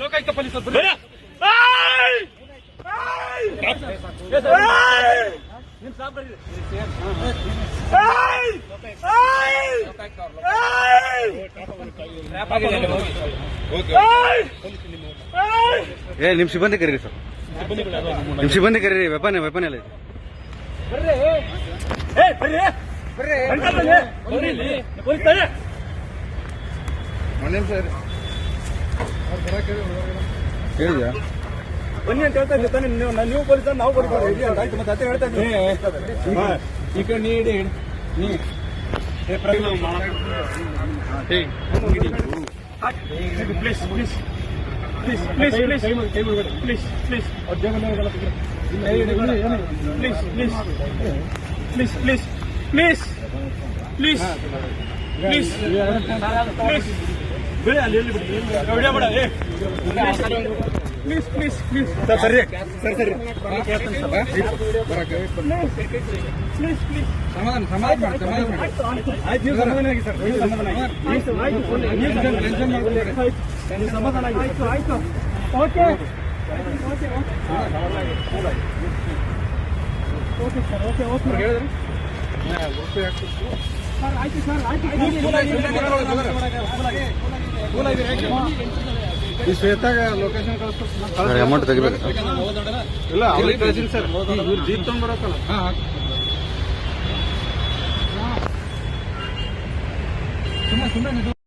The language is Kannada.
ಲೋಕಾಯುಕ್ತ ಪೊಲೀಸರು ನಿಮ್ ಸಾಬ್ ನಿಮ್ ಸಿಬ್ಬಂದಿ ಕರೀರಿ ಸರ್, ನಿಮ್ ಸಿಬ್ಬಂದಿ ಕರೀರಿ. ವೆಪನ್ ಎಲ್ಲ ಇದೆ. ಹೇಳಿದ್ಯಾ ಬನ್ನಿ ಅಂತ ಹೇಳ್ತಾ ಇದ್ದೀನಿ. ನೀವು ಪೊಲೀಸ್ ನಾವು ಕೊಡ್ತಾರೆ ಆಯ್ತು. ಮತ್ತೆ ಅದೇ ಹೇಳ್ತಾ ಇದ್ದೀನಿ. ಈ ಕಡೆ ನೀಡಿ please please please please please please please please please please please please please ಬಿಡಿ, ಅಲ್ಲಿ ಬಿಡಿ, ವಿಡಿಯೋ ಮಾಡ. ಪ್ಲೀಸ್ ಪ್ಲೀಸ್ ಪ್ಲೀಸ್ ಸರ್, ಸರಿ ಸರ್, ಸರಿ ಪ್ಲೀಸ್ ಪ್ಲೀಸ್ ಸಮಾಧಾನ ಆಯ್ತು. ನೀವು ಸಮಾಧಾನ ಆಗಿ ಸರ್, ಸಮಾಧಾನ ಆಗಿ. ಆಯ್ತು ಆಯ್ತು, okay okay okay sir, okay okay ಹೇಳಿದ್ರಿ ಸರ್. ಆಯ್ತು ಸರ್, ಆಯ್ತು. ಈ ಶ್ವೇತಾಗ ಲೊಕೇಶನ್ ಕಳಿಸ್ತಾರೆ. ಅಮೌಂಟ್ ತೆಗಿಬೇಕು ಇಲ್ಲ, ಅವ್ರಿಗೆ ಕಳಿಸಿಲ್ಲ ಸರ್. ಇವ್ರು ಜೀಪ್ ತಗೊಂಡ್ಬರತ್ತಲ್ಲ. ಸುಮ್ಮನೆ